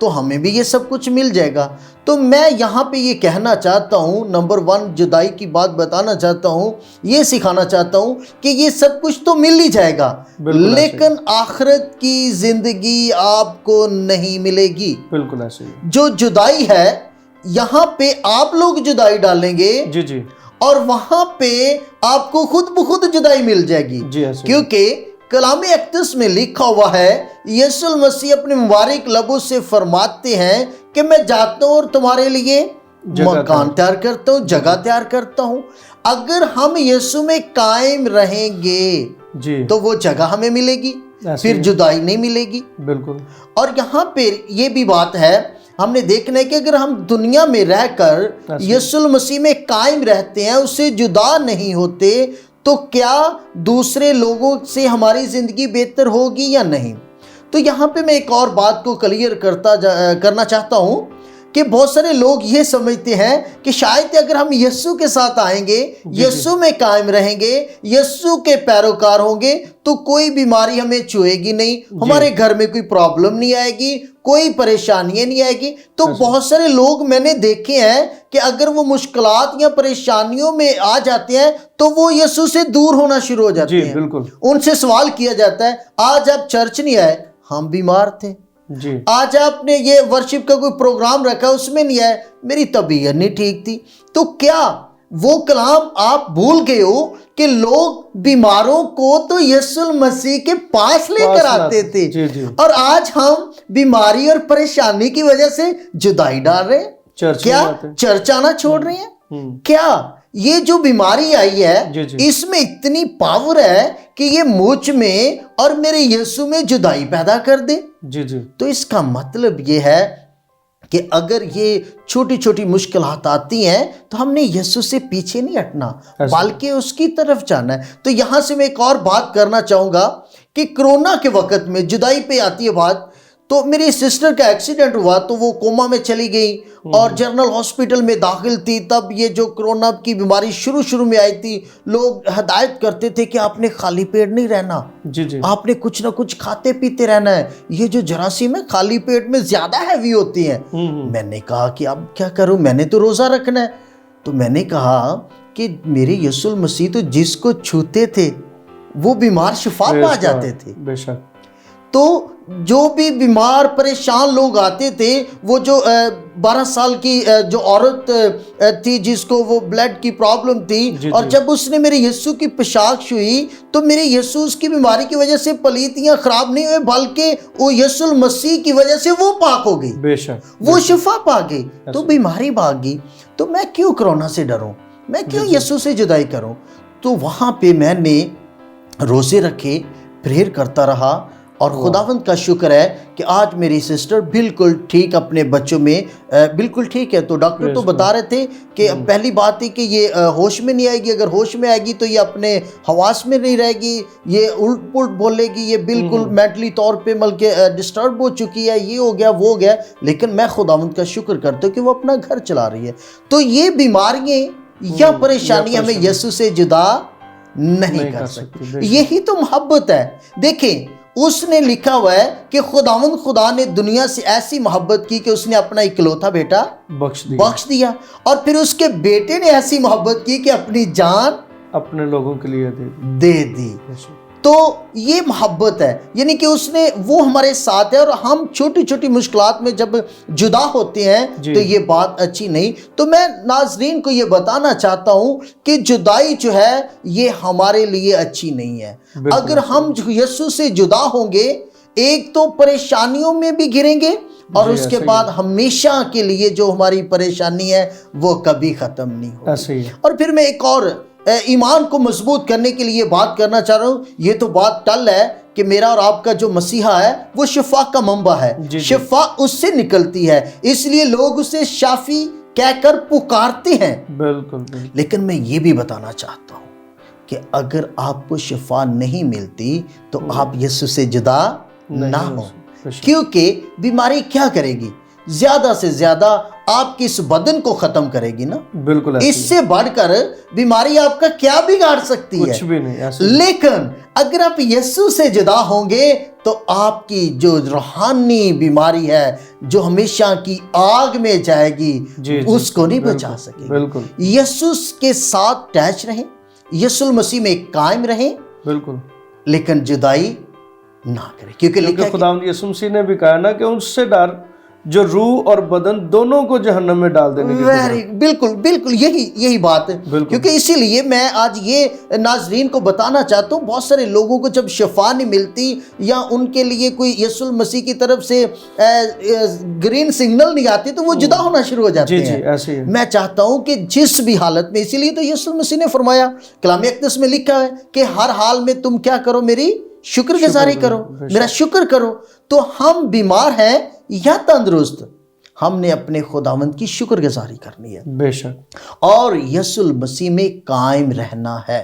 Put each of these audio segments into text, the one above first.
تو ہمیں بھی یہ سب کچھ مل جائے گا۔ تو میں یہاں پہ یہ کہنا چاہتا ہوں، نمبر 1 جدائی کی بات بتانا چاہتا ہوں، یہ سکھانا چاہتا ہوں کہ یہ سب کچھ تو مل ہی جائے گا، لیکن آخرت کی زندگی آپ کو نہیں ملے گی۔ بالکل ایسے ہی۔ جو جدائی ہے، یہاں پہ آپ لوگ جدائی ڈالیں گے جی جی، اور وہاں پہ آپ کو خود بخود جدائی مل جائے گی، جی ایسے ہی۔ کیونکہ کلام اقدس میں لکھا ہوا ہے، یسوع المسیح اپنے مبارک لبوں سے فرماتے ہیں کہ میں جاتا ہوں اور تمہارے لیے مکان تیار کرتا ہوں، جگہ تیار کرتا ہوں۔ اگر ہم یسوع میں قائم رہیں گے جی تو وہ جگہ ہمیں ملے گی، پھر جدائی نہیں ملے گی۔ بالکل۔ اور یہاں پہ یہ بھی بات ہے، ہم نے دیکھنا ہے کہ اگر ہم دنیا میں رہ کر یسوع المسیح میں قائم رہتے ہیں، اس سے جدا نہیں ہوتے، تو کیا دوسرے لوگوں سے ہماری زندگی بہتر ہوگی یا نہیں؟ تو یہاں پہ میں ایک اور بات کو کلیئر کرنا چاہتا ہوں کہ بہت سارے لوگ یہ سمجھتے ہیں کہ شاید اگر ہم یسوع کے ساتھ آئیں گے، یسوع میں قائم رہیں گے، یسوع کے پیروکار ہوں گے، تو کوئی بیماری ہمیں چھوئے گی نہیں، ہمارے گھر میں کوئی پرابلم نہیں آئے گی، کوئی پریشانیاں نہیں آئے گی۔ تو بہت سارے لوگ میں نے دیکھے ہیں کہ اگر وہ مشکلات یا پریشانیوں میں آ جاتے ہیں تو وہ یسوع سے دور ہونا شروع ہو جاتے ہیں۔ بالکل۔ ان سے سوال کیا جاتا ہے، آج آپ چرچ نہیں آئے، ہم بیمار تھے۔ جی، آج آپ نے یہ ورشپ کا کوئی پروگرام رکھا، اس میں نہیں آئے، میری طبیعت نہیں ٹھیک تھی۔ تو کیا وہ کلام آپ بھول گئے ہو کہ لوگ بیماروں کو تو یسوع المسیح کے پاس لے کر آتے تھے، اور آج ہم بیماری اور پریشانی کی وجہ سے جدائی ڈال رہے ہیں؟ کیا چرچ آنا چھوڑ رہے ہیں؟ کیا یہ جو بیماری آئی ہے اس میں اتنی پاور ہے کہ یہ مجھ میں اور میرے یسوع میں جدائی پیدا کر دے؟ جی جی۔ تو اس کا مطلب یہ ہے کہ اگر یہ چھوٹی چھوٹی مشکلات آتی ہیں تو ہم نے یسوع سے پیچھے نہیں ہٹنا، بلکہ اس کی طرف جانا ہے۔ تو یہاں سے میں ایک اور بات کرنا چاہوں گا کہ کرونا کے وقت میں جدائی پہ آتی ہے بات، تو میری سسٹر کا ایکسیڈنٹ ہوا تو وہ کوما میں چلی گئی اور جنرل ہاسپٹل میں داخل تھی۔ تب یہ جو کرونا کی بیماری شروع میں آئی تھی، لوگ ہدایت کرتے تھے کہ آپ نے خالی پیٹ نہیں رہنا، آپ نے کچھ نہ کچھ کھاتے پیتے رہنا ہے۔ یہ جو جراثیم ہے خالی پیٹ میں زیادہ ہیوی ہوتی ہیں۔ میں نے کہا کہ اب کیا کروں، میں نے تو روزہ رکھنا ہے۔ تو میں نے کہا کہ میرے یسوع المسیح تو جس کو چھوتے تھے وہ بیمار شفا پا جاتے تھے۔ بے شک۔ تو جو بھی بیمار پریشان لوگ آتے تھے، وہ جو 12 سال کی جو عورت تھی جس کو وہ بلڈ کی پرابلم تھی، اور جب اس نے میرے یسوع کی پوشاک چھوئی تو میرے یسوع اس کی بیماری کی وجہ سے پلیتیاں خراب نہیں ہوئے، بلکہ وہ یسوع المسیح کی وجہ سے وہ پاک ہو گئی، بے شک، وہ شفا پا گئی، تو بیماری بھاگ گئی۔ تو میں کیوں کرونا سے ڈروں، میں کیوں یسوع سے جدائی کروں؟ تو وہاں پہ میں نے روزے رکھے، پریئر کرتا رہا، اور خداوند کا شکر ہے کہ آج میری سسٹر بالکل ٹھیک، اپنے بچوں میں بالکل ٹھیک ہے۔ تو ڈاکٹر تو بتا رہے تھے کہ پہلی بات ہے کہ یہ ہوش میں نہیں آئے گی، اگر ہوش میں آئے گی تو یہ اپنے حواس میں نہیں رہے گی، یہ الٹ پلٹ بولے گی، یہ بالکل مینٹلی طور پہ بلکہ ڈسٹرب ہو چکی ہے، یہ ہو گیا وہ ہو گیا۔ لیکن میں خداوند کا شکر کرتا ہوں کہ وہ اپنا گھر چلا رہی ہے۔ تو یہ بیماریاں یا پریشانیاں ہمیں یسوع سے جدا نہیں کر سکتی۔ یہی تو محبت ہے۔ دیکھیں، اس نے لکھا ہوا ہے کہ خداوند خدا نے دنیا سے ایسی محبت کی کہ اس نے اپنا اکلوتا بیٹا بخش دیا، اور پھر اس کے بیٹے نے ایسی محبت کی کہ اپنی جان اپنے لوگوں کے لیے دے دی۔ تو یہ محبت ہے، یعنی کہ اس نے وہ ہمارے ساتھ ہے، اور ہم چھوٹی چھوٹی مشکلات میں جب جدا ہوتے ہیں تو یہ بات اچھی نہیں۔ تو میں ناظرین کو یہ بتانا چاہتا ہوں کہ جدائی جو ہے یہ ہمارے لیے اچھی نہیں ہے۔ اگر ہم یسوع سے جدا ہوں گے، ایک تو پریشانیوں میں بھی گریں گے، اور اس کے بعد ہمیشہ کے لیے جو ہماری پریشانی ہے وہ کبھی ختم نہیں ہوگی۔ اور پھر میں ایک اور ایمان کو مضبوط کرنے کے لیے بات کرنا چاہ رہا ہوں۔ یہ تو بات ٹل ہے کہ میرا اور آپ کا جو مسیحا ہے وہ شفا کا منبع ہے، شفا اس سے نکلتی ہے، اس لیے لوگ اسے شافی کہہ کر پکارتے ہیں۔ بالکل۔ لیکن میں یہ بھی بتانا چاہتا ہوں کہ اگر آپ کو شفا نہیں ملتی تو آپ یسوع سے جدا نہ ہو، کیونکہ بیماری کیا کرے گی؟ زیادہ سے زیادہ آپ کی اس بدن کو ختم کرے گی نا. بالکل اس سے بڑھ کر بیماری آپ کا کیا بگاڑ سکتی ہے؟ کچھ بھی نہیں ایسے. لیکن اگر آپ یسوع سے جدا ہوں گے تو آپ کی جو روحانی بیماری ہے جو ہمیشہ کی آگ میں جائے گی اس کو نہیں بچا سکے. بالکل یسوع کے ساتھ اٹیچ رہیں، یسوع المسیح میں قائم رہیں، بالکل، لیکن جدائی نہ کریں، کیونکہ خداوند یسوع مسیح نے بھی کہا نا کہ اس سے ڈر جو روح اور بدن دونوں کو جہنم میں ڈال دینے کی. بالکل بالکل یہی بات ہے. کیونکہ اسی لیے میں آج یہ ناظرین کو بتانا چاہتا ہوں، بہت سارے لوگوں کو جب شفا نہیں ملتی یا ان کے لیے کوئی یسوع المسیح کی طرف سے گرین سگنل نہیں آتی تو وہ جدا ہونا شروع ہو جاتے ہیں. ایسے ہی میں چاہتا ہوں کہ جس بھی حالت میں، اسی لیے تو یسوع المسیح نے فرمایا، کلام اقدس میں لکھا ہے کہ ہر حال میں تم کیا کرو؟ میری شکر گزاری کرو، میرا شکر کرو. تو ہم بیمار ہیں یا تندرست، ہم نے اپنے خداوند کی شکر گزاری کرنی ہے، بے شک، اور یسوع المسیح میں قائم رہنا ہے.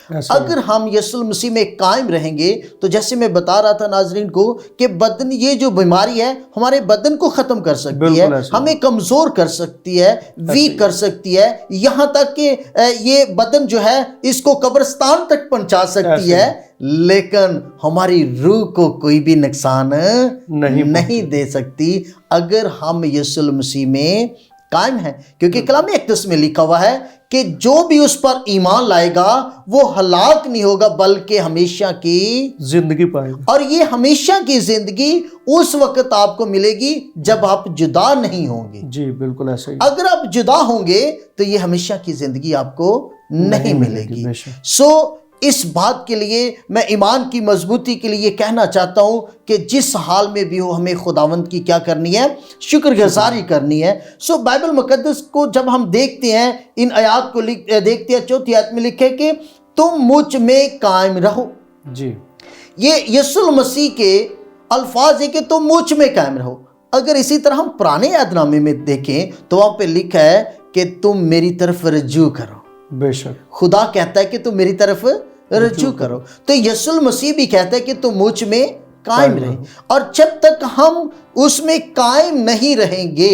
اگر ہم یسوع المسیح میں قائم رہیں گے تو جیسے میں بتا رہا تھا ناظرین کو کہ بدن، یہ جو بیماری ہے ہمارے بدن کو ختم کر سکتی ہے، ہمیں کمزور کر سکتی ہے، ویک کر سکتی ہے، یہاں تک کہ یہ بدن جو ہے اس کو قبرستان تک پہنچا سکتی ہے، لیکن ہماری روح کو کوئی بھی نقصان نہیں دے سکتی اگر ہم یسوع المسیح میں قائم ہیں. کیونکہ کلام اقدس میں لکھا ہوا ہے کہ جو بھی اس پر ایمان لائے گا وہ ہلاک نہیں ہوگا بلکہ ہمیشہ کی زندگی پائے گا. اور یہ ہمیشہ کی زندگی اس وقت آپ کو ملے گی جب آپ جدا نہیں ہوں گے. جی بالکل ایسے ہی. اگر آپ جدا ہوں گے تو یہ ہمیشہ کی زندگی آپ کو نہیں ملے گی. سو اس بات کے لیے میں ایمان کی مضبوطی کے لیے کہنا چاہتا ہوں کہ جس حال میں بھی ہو ہمیں خداوند کی کیا کرنی ہے؟ شکر گزاری کرنی ہے. سو بائبل مقدس کو جب ہم دیکھتے ہیں، ان آیات کو دیکھتے ہیں، 4 آیت میں لکھے کہ تم مجھ میں قائم رہو. جی، یہ یسوع المسیح کے الفاظ ہے کہ تم مجھ میں قائم رہو. اگر اسی طرح ہم پرانے عہد نامے میں دیکھیں تو وہاں پہ لکھا ہے کہ تم میری طرف رجوع کرو. بے شک، خدا کہتا ہے کہ تم میری طرف رجوع کرو. تو یسوع المسیح بھی کہتا ہے کہ تم مجھ میں قائم رہیں، اور جب تک ہم اس میں قائم نہیں رہیں گے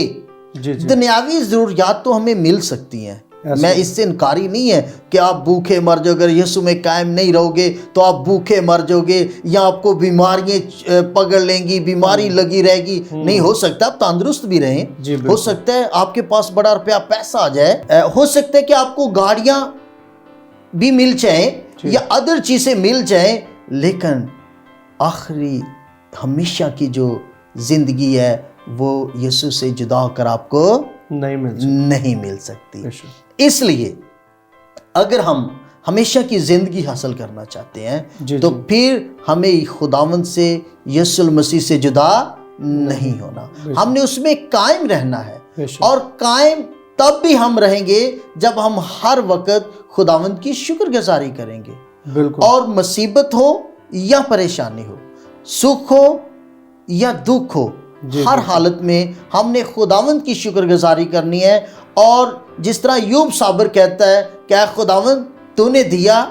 دنیاوی ضروریات تو ہمیں مل سکتی ہیں. میں اس سے انکاری نہیں ہے کہ آپ بھوکے مر جاؤ، اگر یسوع میں قائم نہیں رہو گے تو آپ بھوکے مر جاؤ گے یا آپ کو بیماریاں پکڑ لیں گی، بیماری لگی رہے گی. نہیں ہو سکتا آپ تندرست بھی رہیں، ہو سکتا ہے آپ کے پاس بڑا روپیہ پیسہ آ جائے، ہو سکتا ہے کہ آپ کو گاڑیاں بھی مل جائیں یا ادر چیزیں مل جائیں، لیکن آخری ہمیشہ کی جو زندگی ہے وہ یسوع سے جدا ہو کر آپ کو نہیں مل سکتی. اس لیے اگر ہم ہمیشہ کی زندگی حاصل کرنا چاہتے ہیں تو پھر ہمیں خداوند سے، یسوع المسیح سے جدا نہیں ہونا، ہم نے اس میں قائم رہنا ہے. اور قائم تب بھی ہم رہیں گے جب ہم ہر وقت خداوند کی شکر گزاری کریں گے. اور مصیبت ہو یا پریشانی ہو، سکھ ہو یا دکھ ہو، ہر حالت میں ہم نے خداوند کی شکر گزاری کرنی ہے. اور جس طرح ایوب صابر کہتا ہے کہ اے خداوند تو نے دیا،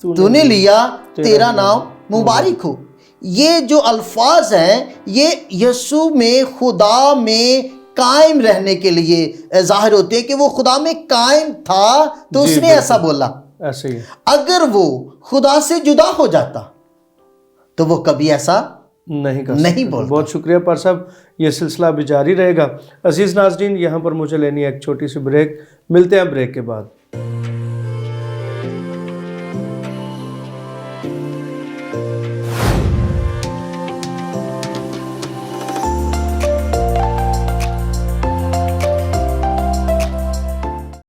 تو نے لیا، تیرا نام مبارک ہو. یہ جو الفاظ ہیں یہ یسوع میں، خدا میں قائم رہنے کے لیے ظاہر ہوتے ہیں کہ وہ خدا میں قائم تھا تو اس نے ایسا بولا. اگر وہ خدا سے جدا ہو جاتا تو وہ کبھی ایسا نہیں بولتا. بہت شکریہ پر صاحب، یہ سلسلہ بھی جاری رہے گا. عزیز ناظرین، یہاں پر مجھے لینی ہے ایک چھوٹی سی بریک. ملتے ہیں بریک کے بعد.